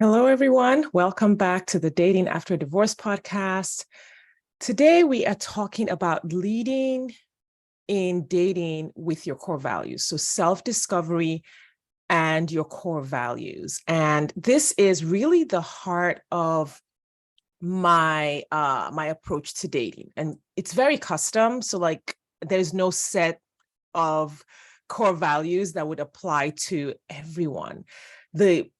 Hello, everyone. Welcome back to the Dating After Divorce podcast. Today, we are talking about leading in dating with your core values. So self-discovery and your core values. And this is really the heart of my approach to dating. And it's very custom. So there's no set of core values that would apply to everyone. The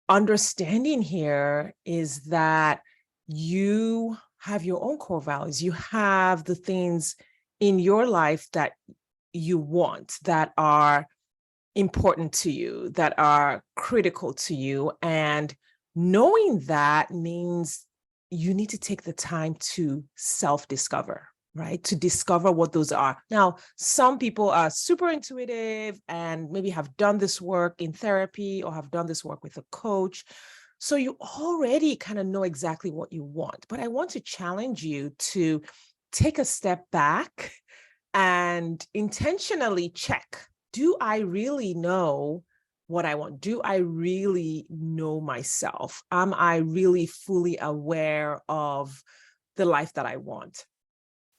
understanding here is that you have your own core values. You have the things in your life that you want, that are important to you, that are critical to you. And knowing that means you need to take the time to self-discover, right? To discover what those are. Now, some people are super intuitive and maybe have done this work in therapy or have done this work with a coach. So you already kind of know exactly what you want. But I want to challenge you to take a step back and intentionally check, do I really know what I want? Do I really know myself? Am I really fully aware of the life that I want?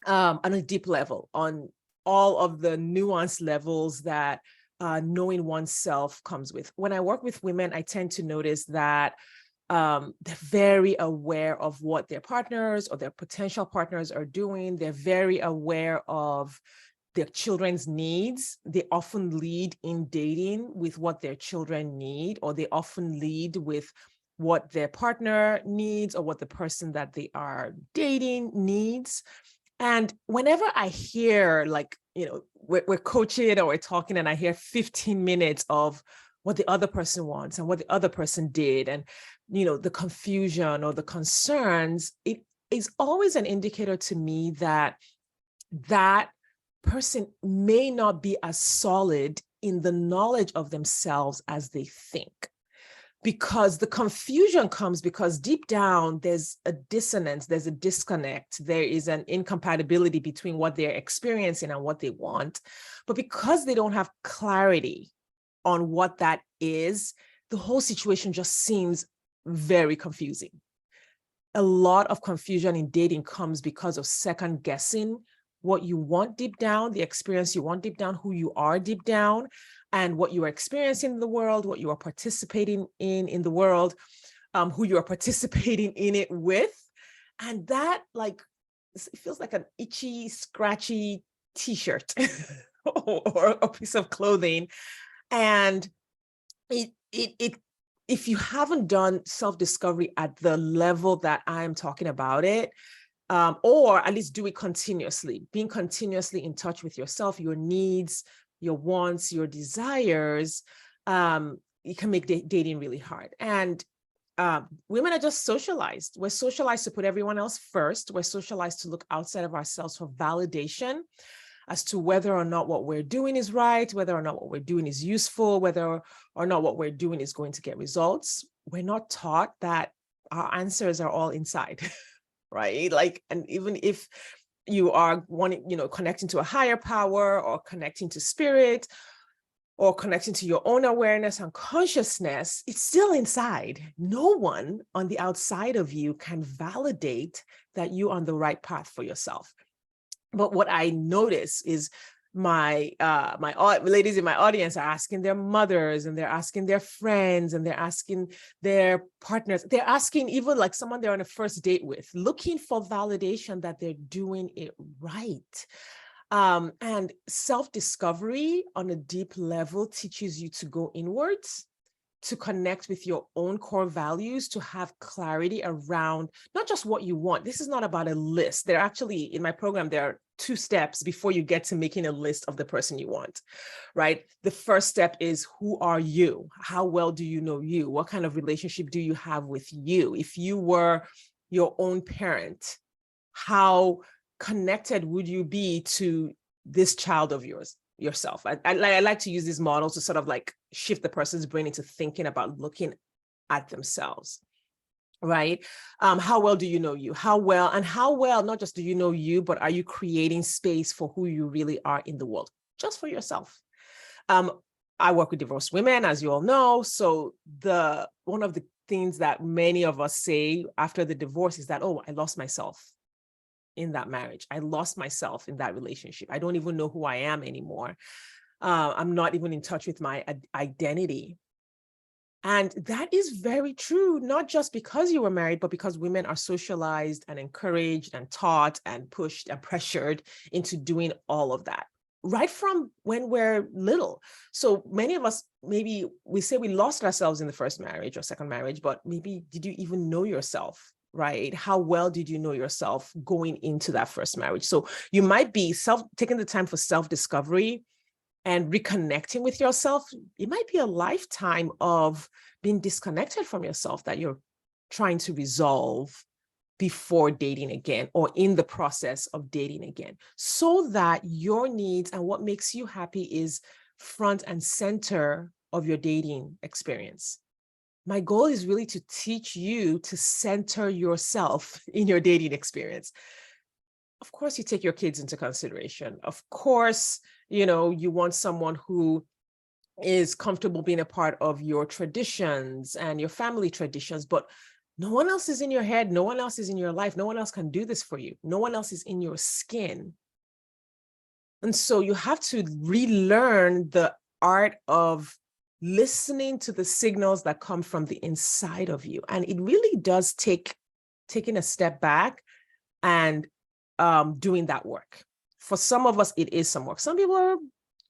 On a deep level, on all of the nuanced levels that knowing oneself comes with. When I work with women, I tend to notice that they're very aware of what their partners or their potential partners are doing. They're very aware of their children's needs. They often lead in dating with what their children need, or they often lead with what their partner needs or what the person that they are dating needs. And whenever I hear, we're coaching or we're talking and I hear 15 minutes of what the other person wants and what the other person did, and, the confusion or the concerns, it is always an indicator to me that that person may not be as solid in the knowledge of themselves as they think. Because the confusion comes because deep down, there's a dissonance, there's a disconnect, there is an incompatibility between what they're experiencing and what they want. But because they don't have clarity on what that is, the whole situation just seems very confusing. A lot of confusion in dating comes because of second guessing what you want deep down, the experience you want deep down, who you are deep down, and what you are experiencing in the world, what you are participating in the world, who you are participating in it with. And that, it feels like an itchy, scratchy t-shirt or a piece of clothing. And if you haven't done self-discovery at the level that I'm talking about it, or at least do it continuously, being continuously in touch with yourself, your needs, your wants, your desires, it can make dating really hard. And women are just socialized. We're socialized to put everyone else first. We're socialized to look outside of ourselves for validation as to whether or not what we're doing is right, whether or not what we're doing is useful, whether or not what we're doing is going to get results. We're not taught that our answers are all inside. Right? And even if you are wanting, connecting to a higher power or connecting to spirit or connecting to your own awareness and consciousness, it's still inside. No one on the outside of you can validate that you're on the right path for yourself. But what I notice is my ladies in my audience are asking their mothers, and they're asking their friends, and they're asking their partners. They're asking even someone they're on a first date with, looking for validation that they're doing it right. And self-discovery on a deep level teaches you to go inwards, to connect with your own core values, to have clarity around not just what you want. This is not about a list. There actually, in my program, there are 2 steps before you get to making a list of the person you want, right? The first step is, who are you? How well do you know you? What kind of relationship do you have with you? If you were your own parent, how connected would you be to this child of yourself? I like to use these models to sort of shift the person's brain into thinking about looking at themselves, right? How well do you know you? How well, not just do you know you, but are you creating space for who you really are in the world, just for yourself? I work with divorced women, as you all know. So one of the things that many of us say after the divorce is that, oh, I lost myself in that marriage. I lost myself in that relationship. I don't even know who I am anymore. I'm not even in touch with my identity. And that is very true, not just because you were married, but because women are socialized and encouraged and taught and pushed and pressured into doing all of that right from when we're little. So many of us, maybe we say we lost ourselves in the first marriage or second marriage, but maybe did you even know yourself, right? How well did you know yourself going into that first marriage? So you might be taking the time for self-discovery and reconnecting with yourself. It might be a lifetime of being disconnected from yourself that you're trying to resolve before dating again or in the process of dating again, so that your needs and what makes you happy is front and center of your dating experience. My goal is really to teach you to center yourself in your dating experience. Of course, you take your kids into consideration. Of course, you want someone who is comfortable being a part of your traditions and your family traditions, but no one else is in your head. No one else is in your life. No one else can do this for you. No one else is in your skin. And so you have to relearn the art of listening to the signals that come from the inside of you. And it really does take taking a step back and doing that work. For some of us, it is some work. Some people are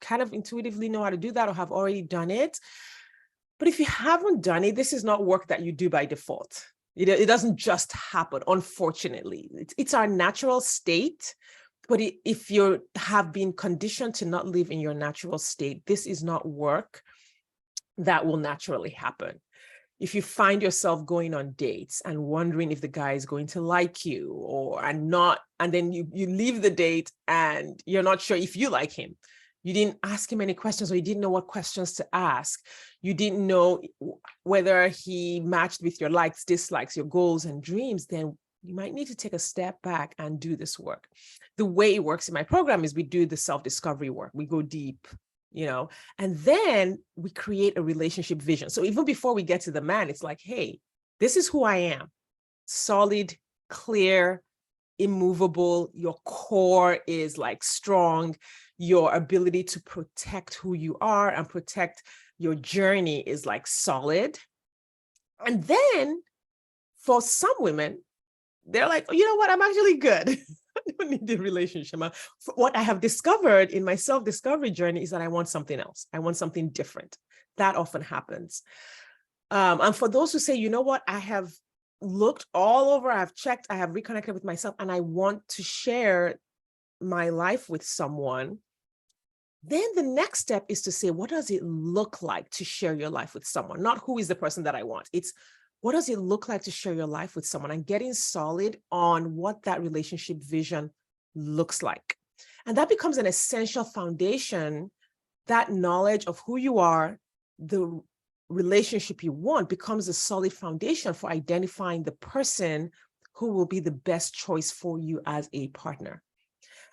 kind of intuitively know how to do that or have already done it. But if you haven't done it, this is not work that you do by default. It doesn't just happen, unfortunately. It's our natural state. But if you have been conditioned to not live in your natural state, this is not work that will naturally happen. If you find yourself going on dates and wondering if the guy is going to like you and then you leave the date and you're not sure if you like him, you didn't ask him any questions, or you didn't know what questions to ask. You didn't know whether he matched with your likes, dislikes, your goals and dreams, then you might need to take a step back and do this work. The way it works in my program is we do the self-discovery work. We go deep, and then we create a relationship vision. So even before we get to the man, it's like, hey, this is who I am. Solid, clear, immovable. Your core is like strong. Your ability to protect who you are and protect your journey is like solid. And then for some women, they're like, oh, you know what? I'm actually good. I don't need the relationship. What I have discovered in my self-discovery journey is that I want something else. I want something different. That often happens. And for those who say, you know what? I have looked all over. I've checked. I have reconnected with myself and I want to share my life with someone. Then the next step is to say, what does it look like to share your life with someone? Not who is the person that I want. It's what does it look like to share your life with someone, and getting solid on what that relationship vision looks like. And that becomes an essential foundation. That knowledge of who you are, the relationship you want, becomes a solid foundation for identifying the person who will be the best choice for you as a partner.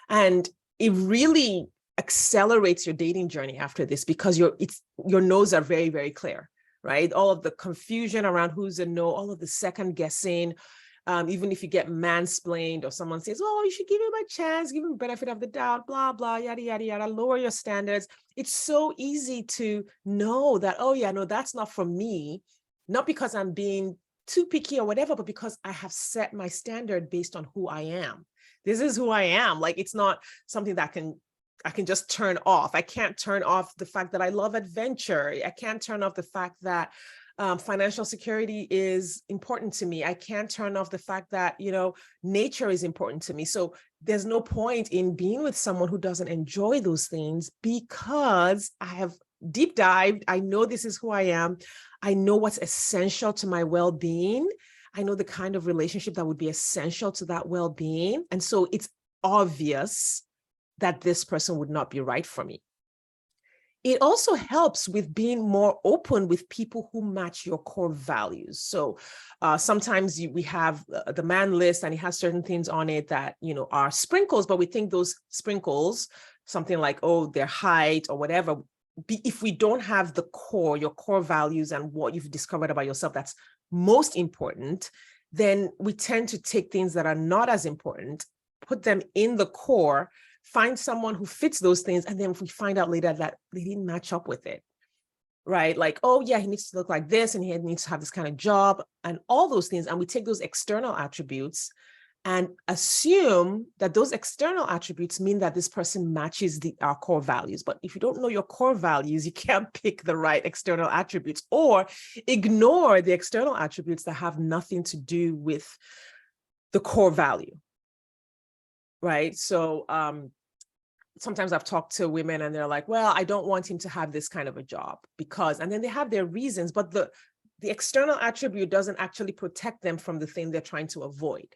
And it really accelerates your dating journey after this, because your no's are very, very clear. Right? All of the confusion around who's a no, all of the second guessing, even if you get mansplained or someone says, oh, you should give him a chance, give him benefit of the doubt, blah, blah, yada, yada, yada, lower your standards. It's so easy to know that, oh yeah, no, that's not for me. Not because I'm being too picky or whatever, but because I have set my standard based on who I am. This is who I am. Like, it's not something that I can just turn off. I can't turn off the fact that I love adventure. I can't turn off the fact that financial security is important to me. I can't turn off the fact that, nature is important to me. So there's no point in being with someone who doesn't enjoy those things, because I have deep dived. I know this is who I am. I know what's essential to my well-being. I know the kind of relationship that would be essential to that well-being. And so it's obvious that this person would not be right for me. It also helps with being more open with people who match your core values. So sometimes we have the man list and it has certain things on it that, are sprinkles, but we think those sprinkles, something like, oh, their height or whatever, if we don't have the core, your core values and what you've discovered about yourself that's most important, then we tend to take things that are not as important, put them in the core, find someone who fits those things, and then we find out later that they didn't match up with it, right? Like, oh yeah, he needs to look like this, and he needs to have this kind of job, and all those things. And we take those external attributes and assume that those external attributes mean that this person matches our core values. But if you don't know your core values, you can't pick the right external attributes, or ignore the external attributes that have nothing to do with the core value, right? So sometimes I've talked to women and they're like, well, I don't want him to have this kind of a job because, and then they have their reasons, but the external attribute doesn't actually protect them from the thing they're trying to avoid.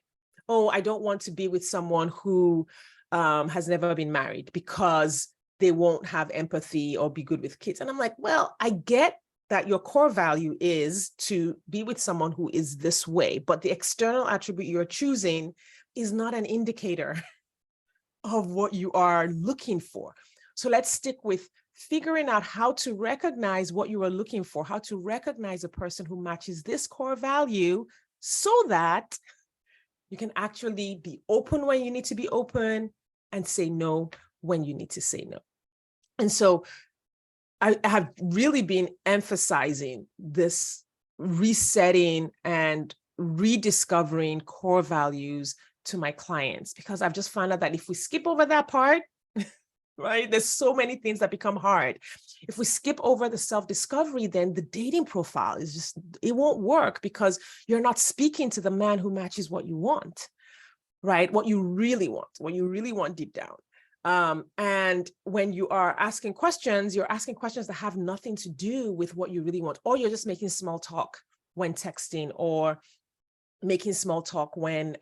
Oh, I don't want to be with someone who has never been married because they won't have empathy or be good with kids. And I'm like, well, I get that your core value is to be with someone who is this way, but the external attribute you're choosing is not an indicator of what you are looking for. So let's stick with figuring out how to recognize what you are looking for, how to recognize a person who matches this core value so that you can actually be open when you need to be open and say no when you need to say no. And so I have really been emphasizing this resetting and rediscovering core values to my clients, because I've just found out that if we skip over that part, right, there's so many things that become hard. If we skip over the self-discovery, then the dating profile is just, it won't work because you're not speaking to the man who matches what you want, right? What you really want deep down. And when you are asking questions, you're asking questions that have nothing to do with what you really want, or you're just making small talk when texting, or making small talk when,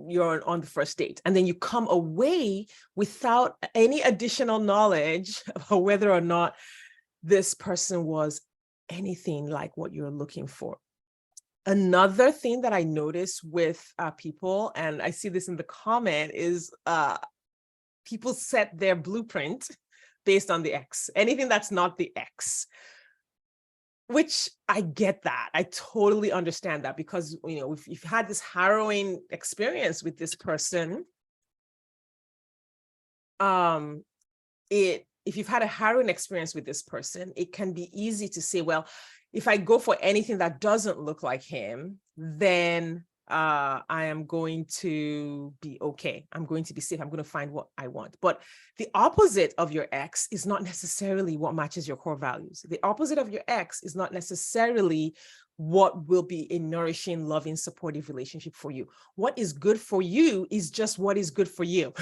you're on the first date, and then you come away without any additional knowledge about whether or not this person was anything like what you're looking for. Another thing that I notice with people, and I see this in the comment, is people set their blueprint based on the ex, anything that's not the ex. Which I get that. I totally understand that, because, if you've had this harrowing experience with this person, if you've had a harrowing experience with this person, it can be easy to say, well, if I go for anything that doesn't look like him, then I am going to be okay. I'm going to be safe. I'm going to find what I want. But the opposite of your ex is not necessarily what matches your core values. The opposite of your ex is not necessarily what will be a nourishing, loving, supportive relationship for you. What is good for you is just what is good for you.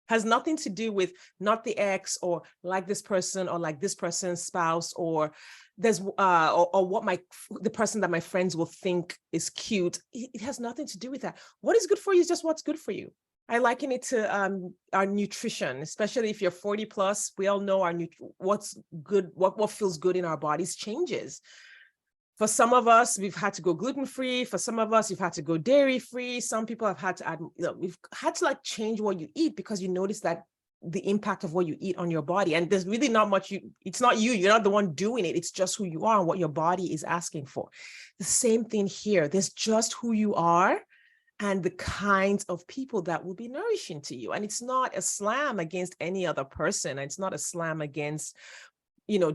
Has nothing to do with not the ex, or like this person, or like this person's spouse, or there's or what the person that my friends will think is cute. It has nothing to do with that. What is good for you is just what's good for you. I liken it to our nutrition, especially if you're 40 plus. We all know what's good, what feels good in our bodies changes. For some of us, we've had to go gluten-free. For some of us, you've had to go dairy-free. Some people have had to add, we've had to change what you eat, because you notice that the impact of what you eat on your body. And there's really not much, it's not you're not the one doing it. It's just who you are and what your body is asking for. The same thing here. There's just who you are and the kinds of people that will be nourishing to you. And it's not a slam against any other person. It's not a slam against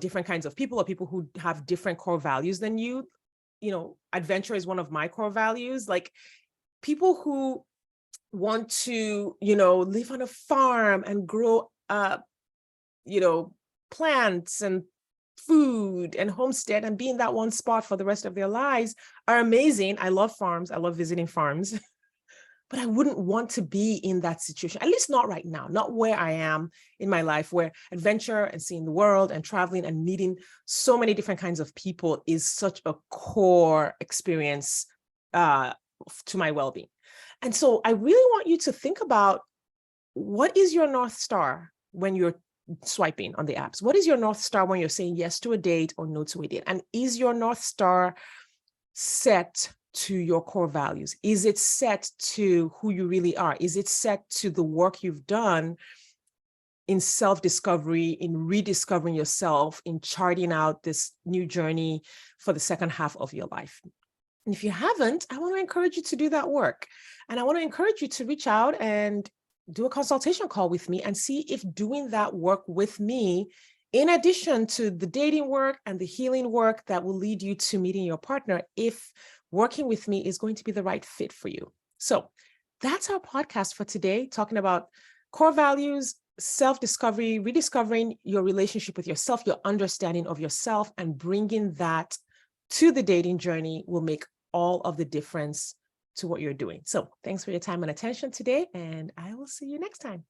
different kinds of people, or people who have different core values than you. Adventure is one of my core values. Like, people who want to, live on a farm and grow plants and food and homestead and be in that one spot for the rest of their lives are amazing. I love farms. I love visiting farms. But I wouldn't want to be in that situation, at least not right now, not where I am in my life, where adventure and seeing the world and traveling and meeting so many different kinds of people is such a core experience to my well-being. And so I really want you to think about, what is your North Star when you're swiping on the apps? What is your North Star when you're saying yes to a date or no to a date? And is your North Star set to your core values? Is it set to who you really are? Is it set to the work you've done in self-discovery, in rediscovering yourself, in charting out this new journey for the second half of your life. And if you haven't, I want to encourage you to do that work. And I want to encourage you to reach out and do a consultation call with me and see if doing that work with me, in addition to the dating work and the healing work that will lead you to meeting your partner, if working with me is going to be the right fit for you. So that's our podcast for today, talking about core values, self-discovery, rediscovering your relationship with yourself, your understanding of yourself, and bringing that to the dating journey will make all of the difference to what you're doing. So thanks for your time and attention today, and I will see you next time.